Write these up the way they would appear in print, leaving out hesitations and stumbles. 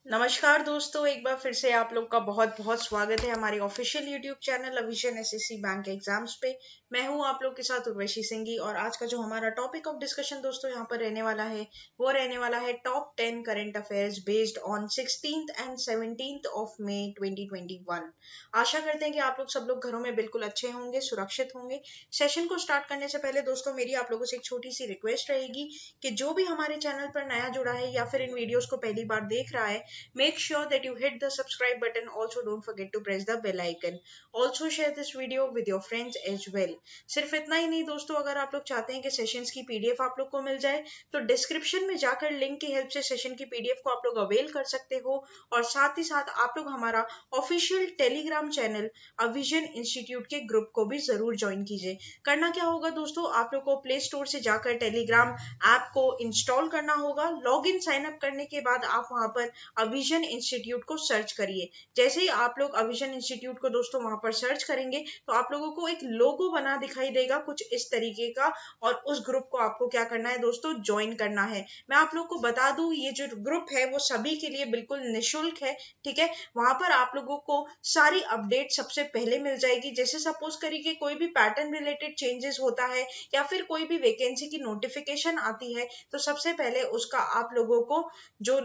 नमस्कार दोस्तों, एक बार फिर से आप लोग का बहुत बहुत स्वागत है हमारे official YouTube channel Avision SSC bank exams पे। मैं हूं आप लोग के साथ उर्वशी सिंघी और आज का जो हमारा टॉपिक ऑफ डिस्कशन दोस्तों यहाँ पर रहने वाला है वो रहने वाला है top 10 current affairs based on 16th and 17th of May 2021। आशा करते हैं कि आप लोग सब लोग घरों में बिल्कुल अच्छे होंगे, सुरक्षित होंगे। सेशन को स्टार्ट करने से पहले दोस्तों मेरी आप लोगों से एक छोटी सी रिक्वेस्ट रहेगी कि जो भी हमारे चैनल पर नया जुड़ा है या फिर इन वीडियोस को पहली बार देख रहा है, make sure that you hit the subscribe button. Also don't forget to press the bell icon. Also share this video with your friends as well. सिर्फ इतना ही नहीं दोस्तों, अगर आप लोग चाहते हैं कि सेशंस की पीडीएफ आप लोग को मिल जाए तो डिस्क्रिप्शन में जाकर लिंक की हेल्प से सेशन की पीडीएफ को आप लोग अवेल कर सकते हो। और साथ ही साथ आप लोग हमारा ऑफिशियल टेलीग्राम चैनल अविजन इंस्टीट्यूट के ग्रुप को भी जरूर ज्वाइन कीजिए। करना क्या होगा दोस्तों, आप लोग को प्ले स्टोर से जाकर टेलीग्राम ऐप को इंस्टॉल करना होगा। लॉग इन साइन अप करने के बाद आप वहां पर अविजन इंस्टीट्यूट को सर्च करिए। जैसे ही आप लोग अविजन इंस्टीट्यूट को दोस्तों वहां पर सर्च करेंगे तो आप लोगों को एक लोगो बना दिखाई देगा कुछ इस तरीके का, और उस ग्रुप को आपको क्या करना है दोस्तों, ज्वाइन करना है। मैं आप लोग को बता दूं, ये जो ग्रुप है वो सभी के लिए बिल्कुल निशुल्क है, ठीक है। वहां पर आप लोगों को सारी अपडेट सबसे पहले मिल जाएगी। जैसे सपोज करिए कि कोई भी पैटर्न रिलेटेड चेंजेस होता है या फिर कोई भी वैकेंसी की नोटिफिकेशन आती है तो सबसे पहले उसका आप लोगों को जो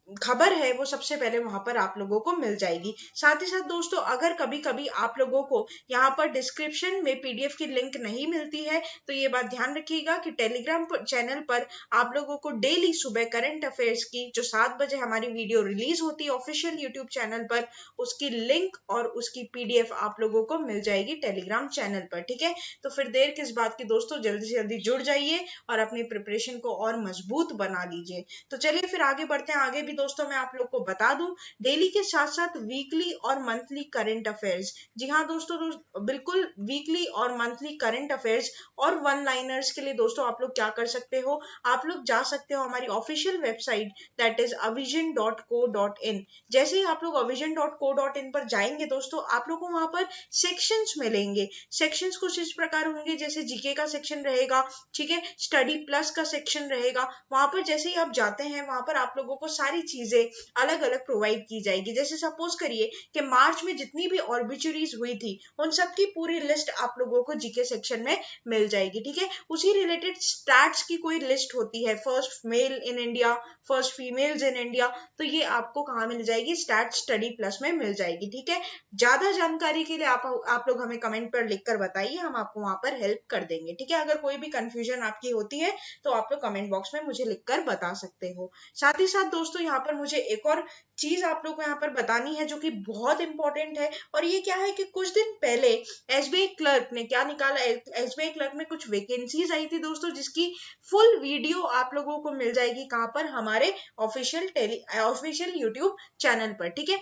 खबर है वो सबसे पहले वहां पर आप लोगों को मिल जाएगी। साथ ही साथ दोस्तों, अगर कभी कभी आप लोगों को यहाँ पर डिस्क्रिप्शन में पीडीएफ की लिंक नहीं मिलती है तो ये बात ध्यान रखिएगा कि टेलीग्राम चैनल पर आप लोगों को डेली सुबह करंट अफेयर्स की जो 7 बजे हमारी वीडियो रिलीज होती है ऑफिशियल यूट्यूब चैनल पर, उसकी लिंक और उसकी पीडीएफ आप लोगों को मिल जाएगी टेलीग्राम चैनल पर, ठीक है। तो फिर देर किस बात की दोस्तों, जल्दी से जल्दी जुड़ जाइए और अपनी प्रिपरेशन को और मजबूत बना लीजिए। तो चलिए फिर आगे बढ़ते हैं। आगे भी दोस्तों मैं आप लोग को बता दूं, डेली के साथ साथ वीकली और मंथली करंट अफेयर्स, जी हाँ दोस्तों, बिल्कुल वीकली और मंथली करंट अफेयर्स और वन लाइनर्स के लिए दोस्तों आप लोग क्या कर सकते हो, आप लोग जा सकते हो हमारी official website that is avision.co.in। जैसे ही आप लोग avision.co.in पर जाएंगे दोस्तों, आप लोग को वहां पर सेक्शंस मिलेंगे। सेक्शंस कुछ इस प्रकार होंगे, जैसे जीके का सेक्शन रहेगा, ठीक है, स्टडी प्लस का सेक्शन रहेगा। वहां पर जैसे ही आप जाते हैं वहां पर आप लोगों को सारी चीजें अलग अलग प्रोवाइड की जाएगी। जैसे सपोज करिए कि मार्च में जितनी भी ऑर्बिचुरीज हुई थी उन सब की पूरी लिस्ट आप लोगों को जीके सेक्शन में मिल जाएगी, ठीक है। उसी रिलेटेड स्टैट्स की कोई लिस्ट होती है, first male in India, first females in India, तो ये आपको कहाँ मिल जाएगी, स्टैट स्टडी प्लस में मिल जाएगी, ठीक है। ज्यादा जानकारी के लिए आप लोग हमें कमेंट पर लिखकर बताइए, हम आपको वहां पर हेल्प कर देंगे, ठीक है। अगर कोई भी कंफ्यूजन आपकी होती है तो आप लोग कमेंट बॉक्स में मुझे लिखकर बता सकते हो। साथ ही साथ दोस्तों यहाँ पर मुझे एक और चीज आप लोग को यहाँ पर बतानी है जो कि बहुत इंपॉर्टेंट है, और ये क्या है कि कुछ दिन पहले एसबीआई क्लर्क ने क्या निकाला, एसबीआई क्लर्क में कुछ वैकेंसीज आई थी दोस्तों, जिसकी फुल वीडियो आप लोगों को मिल जाएगी कहाँ पर, हमारे ऑफिशियल यूट्यूब चैनल पर, ठीक है।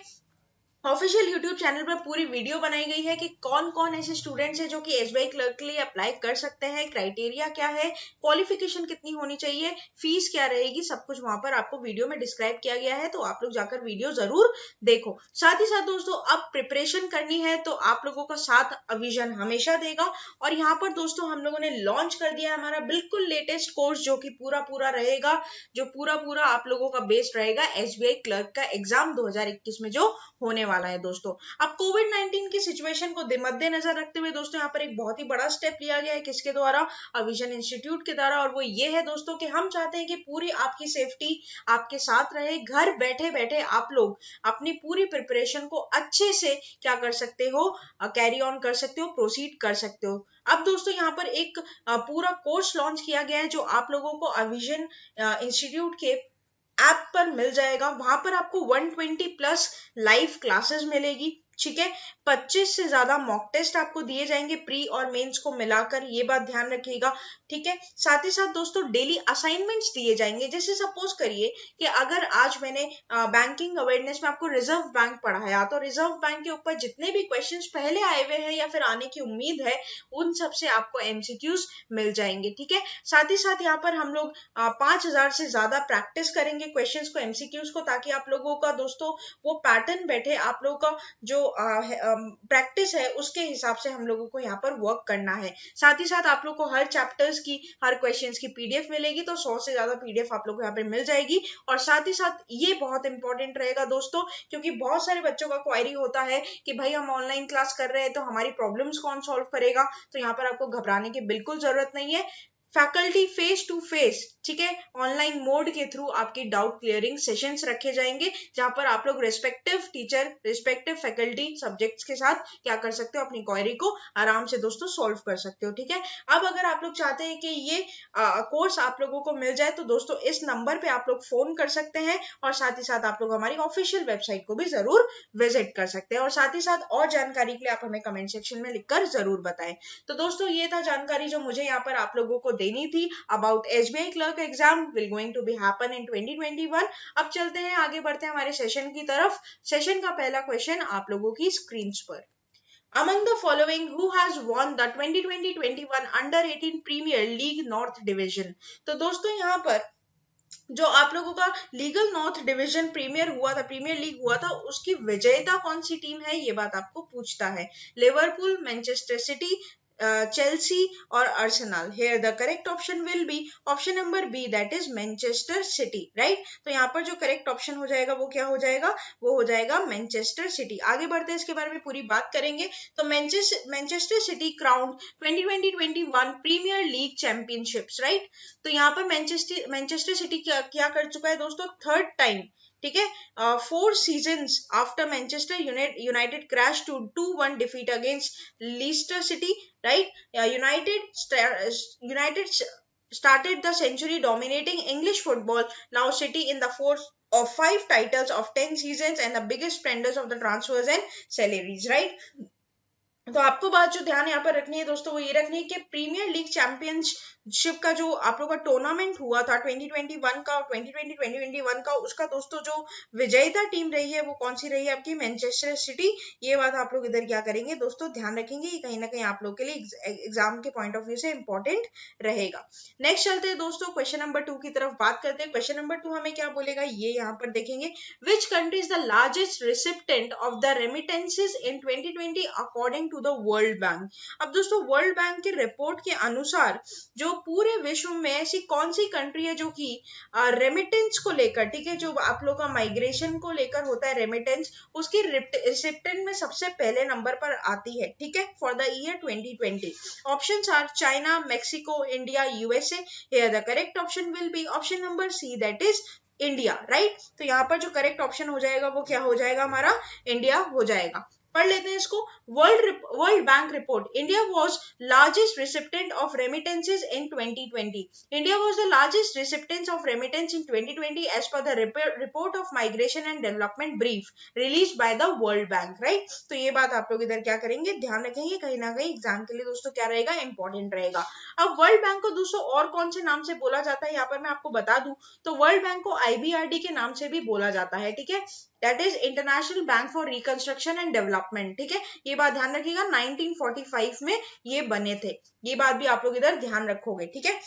ऑफिशियल यूट्यूब चैनल पर पूरी वीडियो बनाई गई है कि कौन कौन ऐसे स्टूडेंट्स हैं जो कि एसबीआई क्लर्क के लिए अप्लाई कर सकते हैं, क्राइटेरिया क्या है, क्वालिफिकेशन कितनी होनी चाहिए, फीस क्या रहेगी, सब कुछ वहां पर आपको वीडियो में डिस्क्राइब किया गया है। तो आप लोग जाकर वीडियो जरूर देखो। साथ ही साथ दोस्तों, अब प्रिपरेशन करनी है तो आप लोगों का साथ अविजन हमेशा देगा, और यहाँ पर दोस्तों हम लोगों ने लॉन्च कर दिया है हमारा बिल्कुल लेटेस्ट कोर्स, जो कि पूरा पूरा रहेगा, जो पूरा पूरा आप लोगों का बेस्ड रहेगा एसबीआई क्लर्क का एग्जाम 2021 में जो होने वाला है दोस्तों। अब कोविड 19 की सिचुएशन को मद्देनजर रखते हुए दोस्तों यहाँ पर एक बहुत ही बड़ा स्टेप लिया गया है, किसके द्वारा, अविजन इंस्टीट्यूट के द्वारा, और वो ये है दोस्तों कि हम चाहते हैं कि पूरी आपकी सेफ्टी आपके साथ रहे। घर बैठे बैठे आप लोग अपनी पूरी प्रिपरेशन को अच्छे से क्या कर सकते हो, कैरी ऑन कर सकते हो, प्रोसीड कर सकते हो। अब दोस्तों यहाँ पर एक पूरा कोर्स लॉन्च किया गया है जो आप लोगों को अविजन इंस्टीट्यूट के ऐप पर मिल जाएगा। वहां पर आपको 120 प्लस लाइव क्लासेस मिलेगी, ठीक है। 25 से ज्यादा मॉक टेस्ट आपको दिए जाएंगे प्री और मेंस को मिलाकर, ये बात ध्यान रखिएगा, ठीक है। साथ ही साथ दोस्तों डेली असाइनमेंट्स दिए जाएंगे। जैसे सपोज करिए कि अगर आज मैंने बैंकिंग अवेयरनेस में आपको रिजर्व बैंक पढ़ाया, तो रिजर्व बैंक के ऊपर जितने भी क्वेश्चंस पहले आए हुए हैं या फिर आने की उम्मीद है उन सब से आपको एमसीक्यूज मिल जाएंगे, ठीक है। साथ ही साथ यहाँ पर हम लोग 5000 से ज्यादा प्रैक्टिस करेंगे क्वेश्चंस को, एमसीक्यूज को, ताकि आप लोगों का दोस्तों वो पैटर्न बैठे, आप लोगों का जो जो प्रैक्टिस है उसके हिसाब से हम लोगों को यहाँ पर वर्क करना है। साथ ही साथ आप लोग को हर चैप्टर्स की, हर क्वेश्चंस की पीडीएफ मिलेगी, तो 100 से ज्यादा पीडीएफ आप लोग को यहाँ पे मिल जाएगी। और साथ ही साथ ये बहुत इंपॉर्टेंट रहेगा दोस्तों, क्योंकि बहुत सारे बच्चों का क्वेरी होता है कि भाई हम ऑनलाइन क्लास कर रहे हैं तो हमारी प्रॉब्लम्स कौन सॉल्व करेगा। तो यहाँ पर आपको घबराने की बिल्कुल जरूरत नहीं है। फैकल्टी फेस टू फेस, ठीक है, ऑनलाइन मोड के थ्रू आपकी डाउट क्लियरिंग सेशंस रखे जाएंगे, जहां पर आप लोग respective teacher, respective faculty subjects के साथ क्या कर सकते हो, अपनी क्वेरी को आराम से दोस्तों सॉल्व कर सकते हो। ठीक है, अब अगर आप लोग चाहते हैं कि ये कोर्स आप लोगों को मिल जाए तो दोस्तों इस नंबर पे आप लोग फोन कर सकते हैं, और साथ ही साथ आप लोग हमारी ऑफिशियल वेबसाइट को भी जरूर विजिट कर सकते हैं। और साथ ही साथ और जानकारी के लिए आप हमें कमेंट सेक्शन में लिखकर जरूर बताएं। तो दोस्तों ये था जानकारी जो मुझे यहाँ पर आप लोगों को देनी थी about SBI clerk exam will going to be happen in 2021। अब चलते हैं, आगे बढ़ते हैं हमारे सेशन की तरफ। सेशन का पहला क्वेश्चन आप लोगों की स्क्रीन पर। Among the following, who has won the 2020-21 Under-18 Premier League North Division? तो दोस्तों यहाँ पर जो आप लोगों का लीगल नॉर्थ डिवीजन प्रीमियर हुआ था, प्रीमियर लीग हुआ था, उसकी विजेता कौन सी टीम है, ये बात आपको पूछता है। लिवरपूल, मैनचेस्टर सिटी, चेल्सी और Arsenal. Here the correct option will be option number B, that is Manchester City, right. तो यहाँ पर जो करेक्ट ऑप्शन हो जाएगा वो क्या हो जाएगा, वो हो जाएगा मैनचेस्टर सिटी। आगे बढ़ते हैं, इसके बारे में पूरी बात करेंगे। तो Manchester City crowned 2020-21 Premier League championships, right. तो यहाँ पर मैनचेस्टर सिटी क्या कर चुका है दोस्तों, थर्ड टाइम, ठीक है, 4 seasons after Manchester United crashed to 2-1 defeat against Leicester City, right? United started the century dominating English football. Now City in the fourth of 5 titles of 10 seasons and the biggest spenders of the transfers and salaries, right? तो आपको बात जो ध्यान यहाँ पर रखनी है दोस्तों वो ये रखनी है कि प्रीमियर लीग चैंपियनशिप का जो आप लोगों का टूर्नामेंट हुआ था 2021 का, 2020-2021 का, उसका दोस्तों जो विजेता टीम रही है वो कौन सी रही है, आपकी मैनचेस्टर सिटी। ये बात आप लोग इधर क्या करेंगे दोस्तों, ध्यान रखेंगे, ये कहीं ना कहीं आप लोग के लिए एग्जाम के पॉइंट ऑफ व्यू से इंपॉर्टेंट रहेगा। नेक्स्ट चलते हैं दोस्तों, क्वेश्चन नंबर 2 की तरफ बात करते हैं। क्वेश्चन नंबर 2 हमें क्या बोलेगा, ये यहाँ पर देखेंगे। Which country is the largest recipient of the remittances in 2020 according to the World Bank. अब दोस्तों वर्ल्ड बैंक के रिपोर्ट के अनुसार जो पूरे विश्व में ऐसी कौन सी कंट्री है जो कि रेमिटेंस को लेकर, ठीक है, जो आप लोग का माइग्रेशन को लेकर होता है रेमिटेंस, उसकी रिसिप्टेंट में सबसे पहले नंबर पर आती है, ठीक है, for the year 2020। Options are China, Mexico, India, USA. Here the correct option will be option number C, that is India, right. तो यहाँ पर जो करेक्ट ऑप्शन हो जाएगा वो क्या हो जाएगा, हमारा इंडिया हो जाएगा। पढ़ लेते हैं इसको। World Bank report, India was largest recipient of remittances in 2020। India was the largest recipient of remittance in 2020 as per the report of migration and development brief release by the World Bank, right. तो ये बात आप लोग इधर क्या करेंगे, ध्यान रखेंगे, कहीं ना कहीं एग्जाम के लिए दोस्तों क्या रहेगा, इंपॉर्टेंट रहेगा। अब वर्ल्ड बैंक को दोस्तों और कौन से नाम से बोला जाता है, यहाँ पर मैं आपको बता दूं तो वर्ल्ड बैंक को IBRD के नाम से भी बोला जाता है, ठीक है, that is international bank for reconstruction and development, ठीक है। ये बात ध्यान रखिएगा, 1945 में ये बने थे, ये बात भी आप लोग इधर ध्यान रखोगे, ठीक है।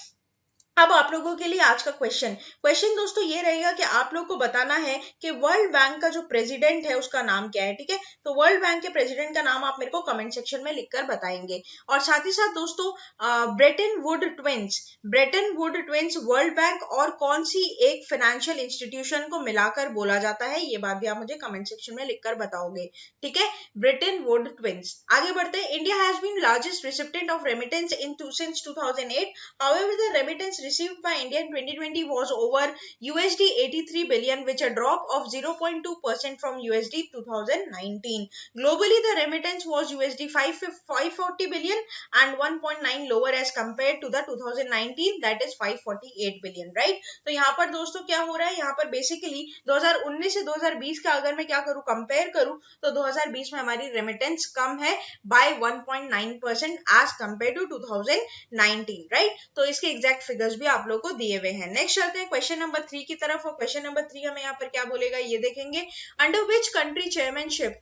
अब आप लोगों के लिए आज का क्वेश्चन दोस्तों ये रहेगा कि आप लोग को बताना है कि वर्ल्ड बैंक का जो प्रेसिडेंट है उसका नाम क्या है, ठीक है। तो वर्ल्ड बैंक के प्रेसिडेंट का नाम आप मेरे को कमेंट सेक्शन में लिखकर बताएंगे। और साथ ही साथ दोस्तों Brayton would twins world bank और कौन सी एक फाइनेंशियल इंस्टीट्यूशन को मिलाकर बोला जाता है, ये बात भी आप मुझे कमेंट सेक्शन में लिखकर बताओगे, ठीक है, ब्रेटन वुड ट्विंस। आगे बढ़ते हैं। India has been largest recipient of remittance since 2008. However, the remittance received by India in 2020 was over USD 83 billion, which a drop of 0.2% from USD 2019. Globally, the remittance was USD 540 billion and 1.9 lower as compared to the 2019, that is 548 billion, right? तो यहाँ पर दोस्तों क्या हो रहा है, यहाँ पर बेसिकली 2019 से 2020 का अगर मैं क्या करूँ, कंपेयर करूँ, तो 2020 में हमारी रेमिटेंस कम है by 1.9% as compare to 2019, right. तो इसके एग्जैक्ट फिगर्स भी आप लोग को दिए हुए हैं। नेक्स्ट चलते हैं क्वेश्चन नंबर 3 की तरफ। और क्वेश्चन नंबर 3 हमें यहाँ पर क्या बोलेगा, ये देखेंगे। Under which country chairmanship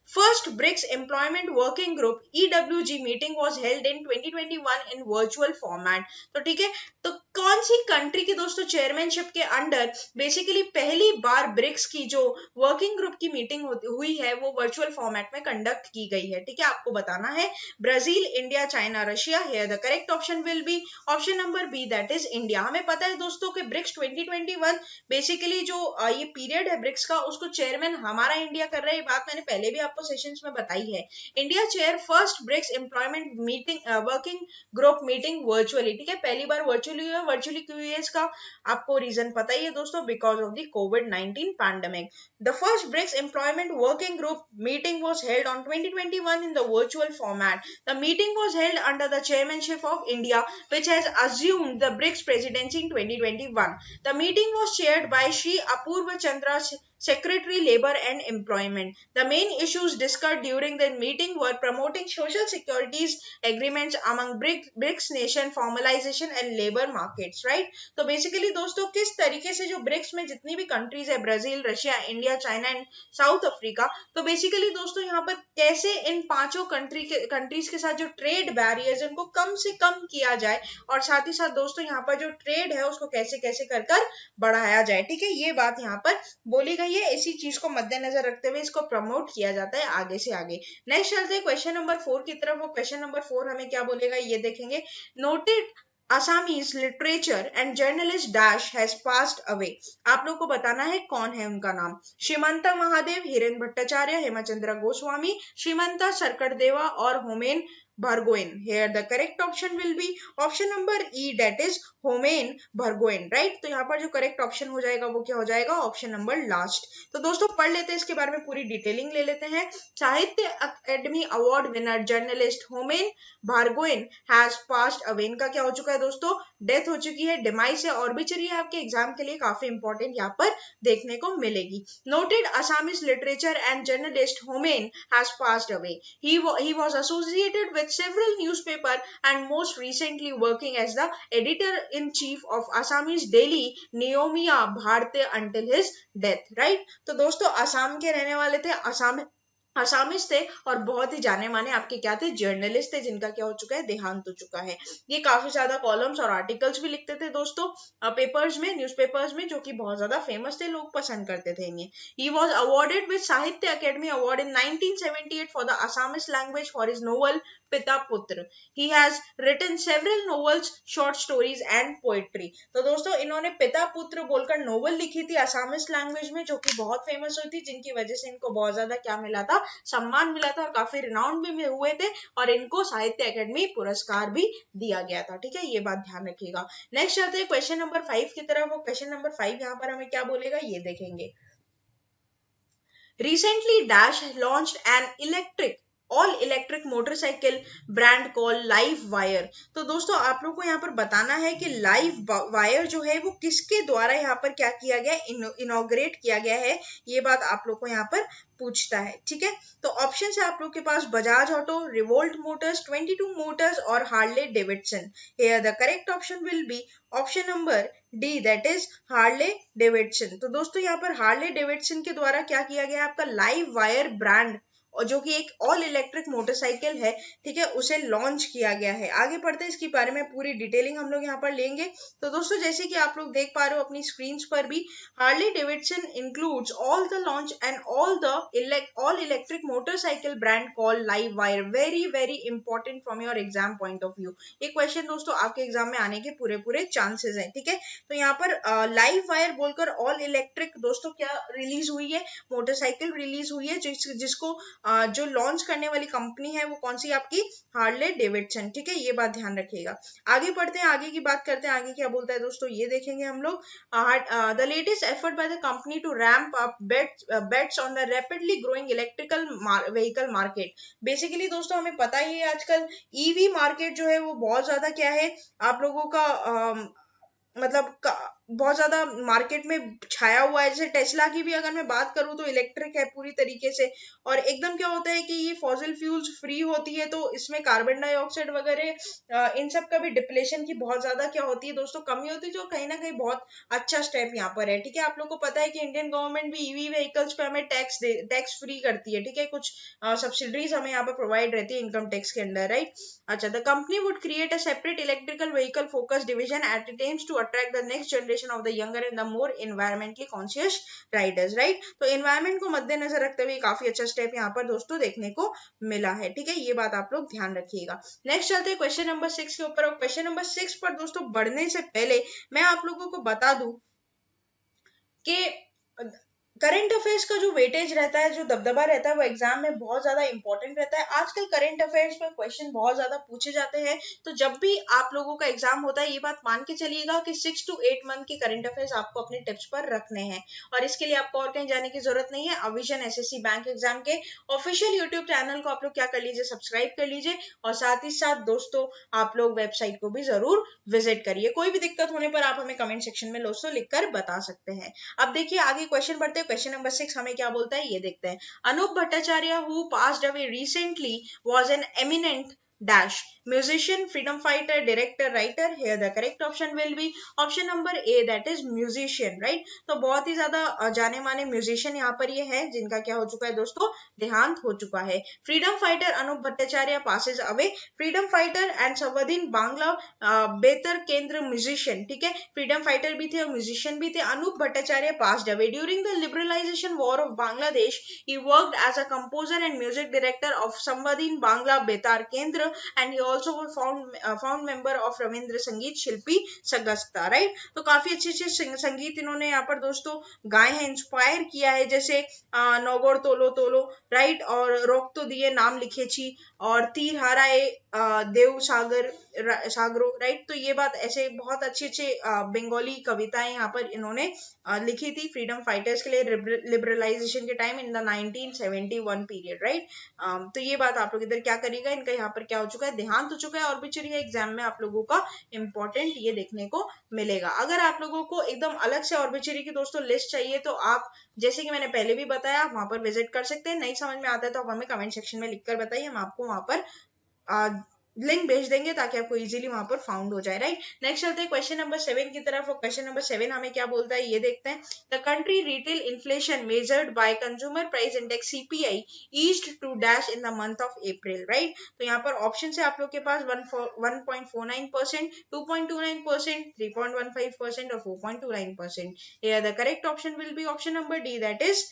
first BRICS employment working group EWG meeting was held in 2021 in virtual format. तो ठीक है, तो कौन सी कंट्री की दोस्तों चेयरमैनशिप के अंडर बेसिकली पहली बार ब्रिक्स की जो वर्किंग ग्रुप की मीटिंग हुई है वो वर्चुअल फॉर्मेट में कंडक्ट की गई है। ठीक है, आपको बताना है Brazil, India, China, Russia. Here the correct option will be option number B, that is India. हमें पता है दोस्तों कि ब्रिक्स 2021 बेसिकली जो ये पीरियड है ब्रिक्स का, उसको चेयरमैन हमारा इंडिया कर रहा है। ये बात मैंने पहले भी आपको सेशंस में बताई है। India chair first BRICS employment meeting working group meeting virtually. ठीक है, पहली बार वर्चुअली हुआ। वर्चुअली क्यों हुई है इसका आपको रीजन पता ही है दोस्तों, बिकॉज ऑफ द कोविड-19 pandemic. The first BRICS employment working group meeting was held on 2021 in the virtual format. The meeting was held under the chairmanship of India, which has assumed the BRICS presidency in 2021. The meeting was chaired by Shri Apurva Chandra, Secretary Labour and Employment. The main issues discussed during the meeting were promoting social securities agreements among BRICS nation, formalization and labor markets, right? तो basically दोस्तों किस तरीके से जो BRICS में जितनी भी countries है, Brazil, Russia, India, China and south Africa, तो बेसिकली दोस्तों यहाँ पर कैसे इन पांचों कंट्रीज के साथ जो ट्रेड बैरियर्स उनको कम से कम किया जाए, और साथ ही साथ दोस्तों यहाँ पर जो ट्रेड है उसको कैसे कैसे कर कर बढ़ाया जाए। ठीक है, ये बात यहाँ पर बोली गई है। इसी चीज को मद्देनजर रखते हुए इसको प्रमोट किया जाता है आगे से आगे। नेक्स्ट चलते हैं क्वेश्चन नंबर 4 की तरफ। वो क्वेश्चन नंबर 4 हमें क्या बोलेगा ये देखेंगे। Noted Assamese literature and journalist dash has passed away. आप लोग को बताना है कौन है उनका नाम। श्रीमंता महादेव, हिरेन भट्टाचार्य, हेमचंद्र गोस्वामी, श्रीमंता सरकटदेवा और Homen Burgoyne. Here the correct option will be option number E, that is Homen Borgohain, right. तो यहाँ पर जो करेक्ट ऑप्शन हो जाएगा वो क्या हो जाएगा, ऑप्शन नंबर लास्ट। तो दोस्तों पढ़ लेते हैं इसके बारे में, पूरी डिटेलिंग ले लेते हैं। Sahitya academy award winner journalist Homen Borgohain has passed away. इनका क्या हो चुका है दोस्तों, डेथ हो चुकी है। डिमाइस है और भी चलिए आपके एग्जाम के लिए काफी इंपॉर्टेंट यहाँ पर देखने को मिलेगी। Noted Assamese literature and journalist Homen has passed away. He was associated with several newspapers and most recently working as the editor-in-chief of Assamese daily Neomia Bharti until his death, right? तो दोस्तों असम के रहने वाले थे, असामिस थे और बहुत ही जाने माने आपके क्या थे, जर्नलिस्ट थे, जिनका क्या हो चुका है, देहांत हो चुका है। ये काफी ज्यादा कॉलम्स और आर्टिकल्स भी लिखते थे दोस्तों पेपर्स में, न्यूज़पेपर्स में, जो कि बहुत ज्यादा फेमस थे, लोग पसंद करते थे इन्हें। He was awarded with Sahitya academy award in 1978 for the Assamese language for his novel Pita Putra. He has written several novels, short stories and poetry. तो दोस्तों इन्होंने पिता पुत्र बोलकर नोवेल लिखी थी असमिस लैंग्वेज में, जो कि बहुत फेमस हुई थी, जिनकी वजह से इनको बहुत ज्यादा क्या मिला था, सम्मान मिला था और काफी रिनाउंड भी हुए थे, और इनको साहित्य अकेडमी पुरस्कार भी दिया गया था। ठीक है, ये बात ध्यान रखिएगा। नेक्स्ट आते हैं क्वेश्चन नंबर 5 की तरफ। वो क्वेश्चन नंबर 5 यहाँ पर हमें क्या बोलेगा ये देखेंगे। Recently dash launched an electric all electric motorcycle brand call live wire. तो दोस्तों आप लोग को यहाँ पर बताना है कि लाइव वायर जो है वो किसके द्वारा यहाँ पर क्या किया गया, इनॉग्रेट किया गया है, ये बात आप लोग को यहाँ पर पूछता है। ठीक है, तो ऑप्शन है आप लोग के पास Bajaj auto, Revolt Motors, 22 Motors और Harley Davidson. Here the correct option will be option number D, that is Harley Davidson. तो दोस्तों यहाँ पर हार्ले डेविडसन के द्वारा क्या किया गया आपका लाइव वायर ब्रांड, और जो कि एक ऑल इलेक्ट्रिक मोटरसाइकिल है, ठीक है, उसे लॉन्च किया गया है। आगे बढ़ते हैं, इसके बारे में पूरी डिटेलिंग हम लोग यहाँ पर लेंगे। तो दोस्तों जैसे कि आप लोग देख पा रहे हो अपनी स्क्रीन्स पर भी, Harley Davidson includes all the launch and all electric motorcycle brand called live wire. Very very important from your exam point of view. ये क्वेश्चन दोस्तों आपके एग्जाम में आने के पूरे चांसेस हैं। ठीक है, तो यहाँ पर लाइव वायर बोलकर ऑल इलेक्ट्रिक दोस्तों क्या रिलीज हुई है, मोटरसाइकिल रिलीज हुई है, जिसको जो लॉन्च करने वाली कंपनी है वो कौन सी आपकी, हार्ले डेविडसन। ठीक है, ये बात ध्यान रखिएगा। आगे बढ़ते हैं, आगे की बात करते हैं, आगे क्या बोलता है दोस्तों ये देखेंगे हम लोग। The latest effort by the company to ramp up bets on the rapidly growing electrical vehicle market. Basically दोस्तों हमें पता ही है आजकल ईवी मार्केट जो है वो बहुत ज्यादा क्या है, आप लोगों का मतलब बहुत ज्यादा मार्केट में छाया हुआ है। जैसे टेस्ला की भी अगर मैं बात करूं तो इलेक्ट्रिक है पूरी तरीके से, और एकदम क्या होता है कि ये फॉसिल फ्यूल्स फ्री होती है, तो इसमें कार्बन डाइऑक्साइड वगैरह इन सब का भी डिप्लेशन की बहुत ज्यादा क्या होती है दोस्तों, कमी होती है, जो कहीं ना कहीं बहुत अच्छा स्टेप यहाँ पर है। ठीक है, आप लोग को पता है कि इंडियन गवर्नमेंट भी ईवी व्हीकल्स पे हमें टैक्स फ्री करती है। ठीक है, कुछ सब्सिडीज हमें यहाँ पर प्रोवाइड रहती है इनकम टैक्स के अंडर, राइट। अच्छा, the company would create a separate electrical vehicle focus division at it aims to attract the next generation of the younger and the more environmentally conscious riders, right. तो environment को मद्देनजर रखते हुए काफी अच्छा step यहाँ पर दोस्तों देखने को मिला है। ठीक है, ये बात आप लोग ध्यान रखिएगा। नेक्स्ट चलते हैं क्वेश्चन नंबर 6 के ऊपर, और क्वेश्चन नंबर 6 पर दोस्तों बढ़ने से पहले मैं आप लोगों को बता दूं कि करंट अफेयर्स का जो वेटेज रहता है, जो दबदबा रहता है, वो एग्जाम में बहुत ज्यादा इंपॉर्टेंट रहता है। आजकल करंट अफेयर्स पर क्वेश्चन बहुत ज्यादा पूछे जाते हैं, तो जब भी आप लोगों का एग्जाम होता है ये बात मान के चलिएगा कि 6 to 8 मंथ के करंट अफेयर्स आपको अपने टिप्स पर रखने हैं, और इसके लिए आपको और कहीं जाने की जरूरत नहीं है। अविजन एसएससी बैंक एग्जाम के ऑफिशियल यूट्यूब चैनल को आप लोग क्या कर लीजिए, सब्सक्राइब कर लीजिए, और साथ ही साथ दोस्तों आप लोग वेबसाइट को भी जरूर विजिट करिए। कोई भी दिक्कत होने पर आप हमें कमेंट सेक्शन में दोस्तों लिखकर बता सकते हैं। अब देखिए आगे क्वेश्चन बढ़ते हैं। क्वेश्चन नंबर 6 हमें क्या बोलता है ये देखते हैं। Anup Bhattacharya who passed away recently was an eminent dash musician, freedom fighter, director, writer. Here the correct option will be option number A, that is musician, right। तो बहुत ही ज्यादा जाने माने म्यूजिशियन यहाँ पर ये है जिनका क्या हो चुका है दोस्तों, देहांत हो चुका है। Freedom fighter Anup Bhattacharya passes away. Freedom fighter and Swadhin Bangla Betar Kendra musician, ठीक है, फ्रीडम फाइटर भी थे और म्यूजिशियन भी थे। Anup Bhattacharya passed away during the liberalisation war of Bangladesh. He worked as a composer and music director of Swadhin Bangla Betar Kendra, and he also found member of Ravindra संगीत शिल्पी सगस्ता, right. तो काफी अच्छे अच्छे संगीत इन्होंने यहाँ पर दोस्तों गाए हैं, इंस्पायर किया है, जैसे नौगोर तोलो तोलो, राइट, और रोक तो दिए नाम लिखे छी, और तीर हाराए देव सागर सागरो, राइट। तो ये बात ऐसे बहुत अच्छे अच्छे बंगाली कविताएं यहाँ पर इन्होंने लिखी थी फ्रीडम फाइटर्स के लिए लिबरलाइजेशन के time in the 1971 period, right. तो ये बात आप लोग इधर क्या करिएगा, इनका यहाँ पर क्या हो चुका है, देहांत हो चुका है, और ऑब्ituary एग्जाम में आप लोगों का इंपॉर्टेंट ये देखने को मिलेगा। अगर आप लोगों को एकदम अलग से ऑब्ituary की दोस्तों लिस्ट चाहिए तो आप, जैसे कि मैंने पहले भी बताया, आप वहां पर विजिट कर सकते हैं। नहीं समझ में आता है तो आप हमें कमेंट सेक्शन में लिखकर बताइए, हम आपको वहां पर लिंक भेज देंगे ताकि आपको इजीली वहां पर फाउंड हो जाए, राइट। नेक्स्ट चलते हैं क्वेश्चन नंबर 7 की तरफ, और क्वेश्चन नंबर 7 हमें क्या बोलता है ये देखते हैं। The country retail inflation measured by consumer price index CPI eased to dash in the month of April, right. तो यहाँ पर ऑप्शन है आप लोग के पास 1.49%, 2.29%, 3.15% और 4.29%। Here the correct option will be option number D, that is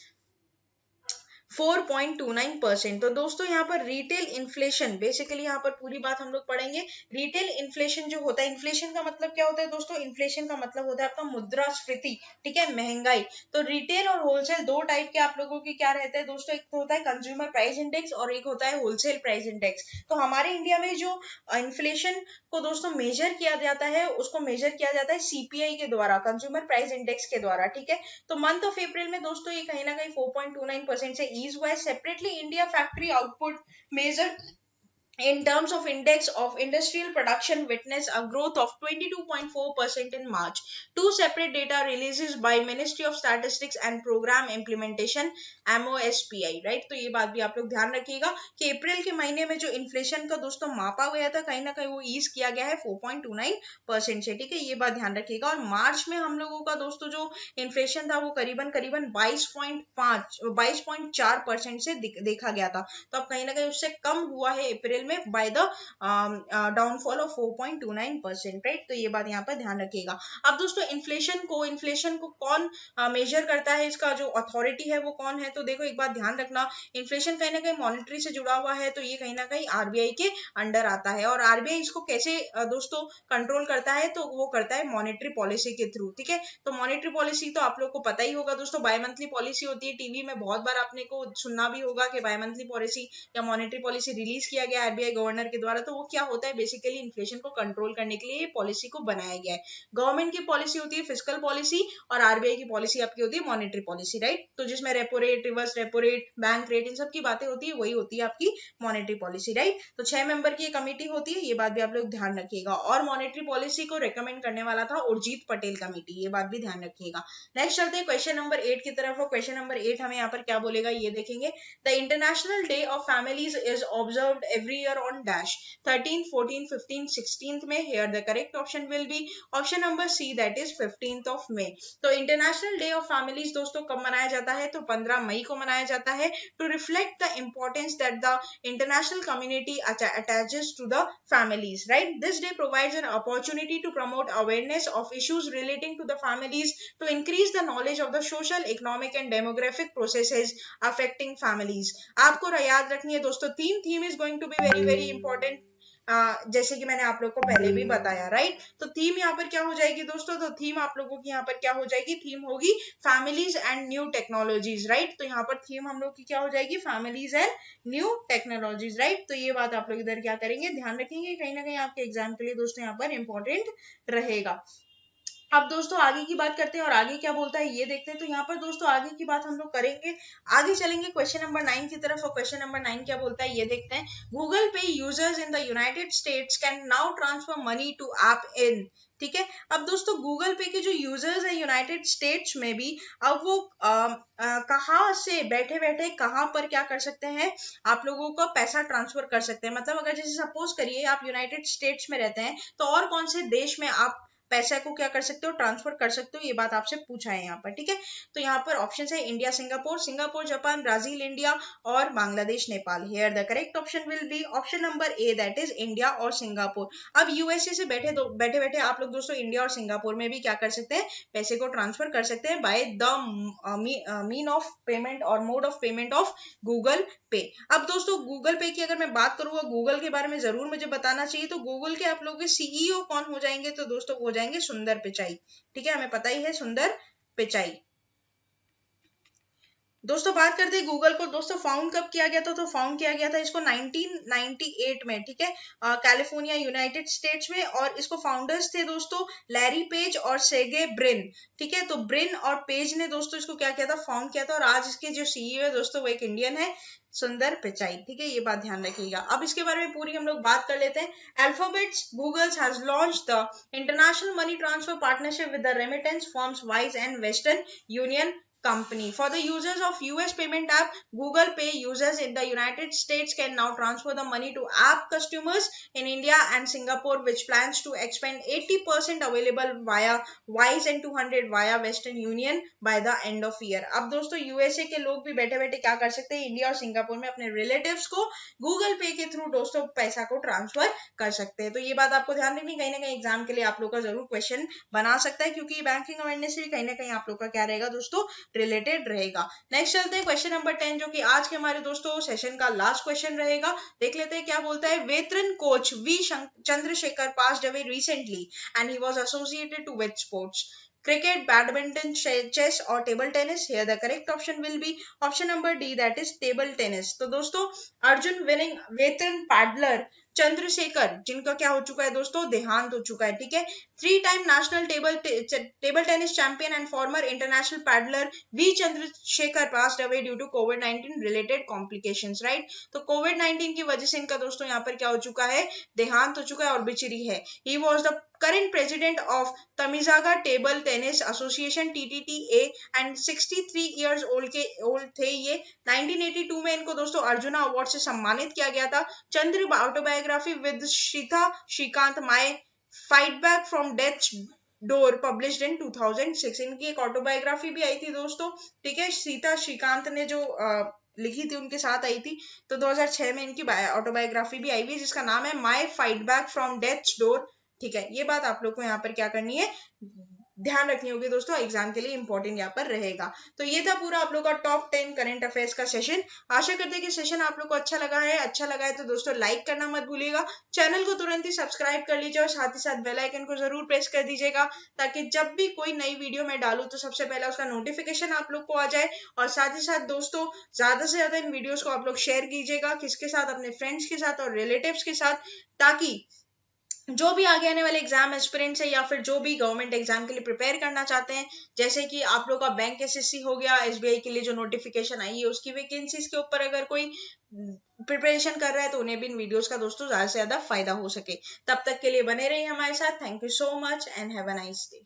4.29%। तो दोस्तों यहाँ पर रिटेल इन्फ्लेशन, बेसिकली यहाँ पर पूरी बात हम लोग पढ़ेंगे। रिटेल इन्फ्लेशन जो होता है, इन्फ्लेशन का मतलब क्या होता है दोस्तों, इन्फ्लेशन का मतलब होता है आपका मुद्रास्फीति, ठीक है, महंगाई। तो रिटेल और होलसेल दो टाइप के आप लोगों के क्या रहते हैं दोस्तों, एक तो होता है कंज्यूमर प्राइस इंडेक्स और एक होता है होलसेल प्राइस इंडेक्स। तो हमारे इंडिया में जो इन्फ्लेशन को दोस्तों मेजर किया जाता है, उसको मेजर किया जाता है सीपीआई के द्वारा, कंज्यूमर प्राइस इंडेक्स के द्वारा, ठीक है। तो मंथ ऑफ अप्रैल में दोस्तों ये कहीं ना कहीं 4.29% से ईज हुआ है। Separately India factory output measure in terms of index of industrial production witnessed a growth of 22.4% in March. Two separate data releases by Ministry of Statistics and Program Implementation MOSPI, right। तो ये बात भी आप लोग ध्यान रखिएगा कि अप्रैल के महीने में जो इन्फ्लेशन का दोस्तों मापा गया था, कहीं ना कहीं वो ईज किया गया है 4.29% से, ठीक है, ये बात ध्यान रखिएगा। और मार्च में हम लोगों का दोस्तों जो इन्फ्लेशन था वो करीबन 22.4% से देखा गया था। तो अब कहीं ना कहीं उससे कम हुआ है अप्रैल में by the downfall of 4.29%, right. तो ये बात यहाँ पर ध्यान रखिएगा। अब दोस्तों इन्फ्लेशन को कौन मेजर करता है, इसका जो अथॉरिटी है वो कौन है, तो देखो एक बात ध्यान रखना, इन्फ्लेशन कहीं ना कहीं मॉनेटरी से जुड़ा हुआ है, तो ये कहीं ना कहीं आरबीआई के अंडर आता है। और आरबीआई इसको कैसे दोस्तों कंट्रोल करता है, तो वो करता है मॉनेटरी पॉलिसी के थ्रू, ठीक है। तो मॉनेटरी पॉलिसी तो आप लोग को पता ही होगा दोस्तों, बाय मंथली पॉलिसी होती है। टीवी में बहुत बार आपने को सुनना भी होगा कि बाय मंथली पॉलिसी या मॉनेटरी पॉलिसी रिलीज किया गया आरबीआई गवर्नर के द्वारा। तो वो क्या होता है, बेसिकली इन्फ्लेशन को कंट्रोल करने के लिए पॉलिसी को बनाया गया है। गवर्नमेंट की पॉलिसी होती है फिस्कल पॉलिसी और आरबीआई की पॉलिसी आपकी होती है मॉनेटरी पॉलिसी, राइट। तो जिसमें repo rate, reverse repo rate, bank rate, इन सब की बातें होती है, वही होती है आपकी मॉनेटरी पॉलिसी, राइट। तो 6 मेंबर की कमेटी होती है, ये बात भी आप लोग ध्यान रखिएगा। और मॉनेटरी पॉलिसी को रेकमेंड करने वाला था उर्जित पटेल कमेटी, ये बात भी ध्यान रखिएगा। नेक्स्ट चलते हैं क्वेश्चन नंबर 8 की तरफ। क्वेश्चन नंबर 8 हमें यहाँ पर क्या बोलेगा ये देखेंगे। The International Day of Families is observed every year on dash 13, 14, 15, 16 में। Here the correct option will be option number C, that is 15th of May। तो इंटरनेशनल डे ऑफ फैमिलीज दोस्तों कब मनाया जाता है, तो 15 मई को मनाया जाता है, to reflect the importance that the international community attaches to the families, right? This day provides an opportunity to promote awareness of issues relating to the families, to increase the knowledge of the social, economic and demographic processes affecting families। आपको याद रखनी है दोस्तों, theme is going to be very important। जैसे कि मैंने आप लोग को पहले भी बताया, राइट। तो थीम यहाँ पर क्या हो जाएगी दोस्तों, तो थीम आप लोगों की यहाँ पर क्या हो जाएगी, थीम होगी families and new technologies, right. तो यहाँ पर थीम हम लोग की क्या हो जाएगी, families and new technologies, right. तो ये बात आप लोग इधर क्या करेंगे, ध्यान रखेंगे, कहीं ना कहीं आपके एग्जाम के लिए दोस्तों यहाँ पर इंपॉर्टेंट रहेगा। अब दोस्तों आगे की बात करते हैं और आगे क्या बोलता है ये देखते हैं। तो यहाँ पर दोस्तों आगे की बात हम लोग करेंगे, आगे चलेंगे क्वेश्चन नंबर 9 की तरफ। और क्वेश्चन नंबर 9 क्या बोलता है ये देखते हैं। Google Pay users in the United States can now transfer money to app in, ठीक है। अब दोस्तों गूगल पे के जो यूजर्स है यूनाइटेड स्टेट्स में भी, अब वो कहाँ से बैठे बैठे कहाँ पर क्या कर सकते हैं, आप लोगों को पैसा ट्रांसफर कर सकते हैं। मतलब अगर जैसे सपोज करिए आप यूनाइटेड स्टेट्स में रहते हैं, तो और कौन से देश में आप पैसे को क्या कर सकते हो, ट्रांसफर कर सकते हो, ये बात आपसे पूछा है यहाँ पर, ठीक है। तो यहाँ पर ऑप्शन है India, Singapore, Singapore, Japan, Brazil, India और Bangladesh, Nepal. Here the correct option will be option number A, that is India और सिंगापुर। अब यूएसए से बैठे बैठे आप लोग दोस्तों इंडिया और सिंगापुर में भी क्या कर सकते हैं, पैसे को ट्रांसफर कर सकते हैं by the mean of payment और mode of payment of Google Pay. अब दोस्तों गूगल पे की अगर मैं बात करूंगा, गूगल के बारे में जरूर मुझे बताना चाहिए। तो गूगल के आप लोगों के सीईओ कौन हो जाएंगे, तो दोस्तों हो जाएंगे सुंदर पिचाई, ठीक है, हमें पता ही है सुंदर पिचाई। दोस्तों बात करते हैं गूगल को, दोस्तों फाउंड कब किया गया था, तो फाउंड किया गया था इसको 1998 में, ठीक है, कैलिफोर्निया यूनाइटेड स्टेट्स में। और इसको फाउंडर्स थे दोस्तों लैरी पेज और सेगे ब्रिन, ठीक है। तो ब्रिन और पेज ने दोस्तों इसको क्या किया था, फाउंड किया था। और आज इसके जो सीईओ है दोस्तों वो एक इंडियन है, सुंदर पिचाई, ठीक है, ये बात ध्यान रखिएगा। अब इसके बारे में पूरी हम लोग बात कर लेते हैं। Alphabets Google's has launched the international money transfer partnership with the remittance firms Wise and Western Union company. For the users of US payment app, Google Pay users in the United States can now transfer the money to app customers in India and Singapore, which plans to expand 80% available via Wise and 200 via Western Union by the end of year. अब दोस्तों USA के लोग भी बैठे बैठे क्या कर सकते हैं, इंडिया और सिंगापुर में अपने रिलेटिव्स को गूगल पे के थ्रू दोस्तों पैसा को ट्रांसफर कर सकते हैं। तो ये बात आपको ध्यान रखनी, कहीं ना कहीं एग्जाम के लिए आप लोग का जरूर क्वेश्चन बना सकता है, क्योंकि बैंकिंग अवेयरनेस से कहीं ना कहीं आप लोग का क्या रहेगा दोस्तों, रिलेटेड रहेगा। नेक्स्ट चलते हैं क्वेश्चन नंबर 10, जो कि आज के हमारे दोस्तों सेशन का लास्ट क्वेश्चन रहेगा। देख लेते हैं क्या बोलता है। Veteran coach V Chandrashekhar passed away recently and he was associated to which sports, cricket, badminton, chess और table tennis? Here the correct option will be option number D, that is table tennis। तो दोस्तों Arjun winning वेतरन peddler Chandrashekhar, जिनका क्या हो चुका है दोस्तों, देहांत हो चुका है, ठीक है। 3 time national table tennis champion and former international paddler V Chandrashekhar passed away due to कोविड-19 रिलेटेड कॉम्प्लिकेशंस, राइट। तो कोविड-19 की वजह से इनका दोस्तों यहाँ पर क्या हो चुका है, देहांत हो चुका है और बिचरी है। He was the current president of Tamizaga Table Tennis Association TTTA and 63 years old थे ये। 1982 में इनको दोस्तों अर्जुना अवार्ड से सम्मानित किया गया था। Chandra autobiography with Shrita Srikanth my fight back from death door published in 2006। इनकी एक ऑटोबायोग्राफी भी आई थी दोस्तों, ठीक है, सीता श्रीकांत ने जो लिखी थी उनके साथ आई थी। तो 2006 में इनकी ऑटोबायोग्राफी भी आई हुई है जिसका नाम है my fight back from death door, ठीक है। ये बात आप लोग को यहाँ पर क्या करनी है, ध्यान रखनी होगी दोस्तों, एग्जाम के लिए इंपॉर्टेंट यहाँ पर रहेगा। तो ये था पूरा आप लोग का टॉप 10 करंट अफेयर्स का सेशन। आशा करते हैं कि सेशन आप लोग को अच्छा लगा है। अच्छा लगा है तो दोस्तों लाइक करना मत भूलिएगा, चैनल को तुरंत ही सब्सक्राइब कर लीजिए और साथ ही साथ बेल आइकन को जरूर प्रेस कर दीजिएगा, ताकि जब भी कोई नई वीडियो मैं डालूं तो सबसे पहले उसका नोटिफिकेशन आप लोग को आ जाए। और साथ ही साथ दोस्तों ज्यादा से ज्यादा इन वीडियोस को आप लोग शेयर कीजिएगा, किसके साथ, अपने फ्रेंड्स के साथ और रिलेटिव्स के साथ, ताकि जो भी आगे आने वाले एग्जाम एस्पिरेंट्स है या फिर जो भी गवर्नमेंट एग्जाम के लिए प्रिपेयर करना चाहते हैं, जैसे कि आप लोग का बैंक एसएससी हो गया, एसबीआई के लिए जो नोटिफिकेशन आई है उसकी वैकेंसीज के ऊपर अगर कोई प्रिपरेशन कर रहा है तो उन्हें भी इन वीडियोस का दोस्तों ज्यादा से ज्यादा फायदा हो सके। तब तक के लिए बने रहिए हमारे साथ। Thank you so much and have a nice day.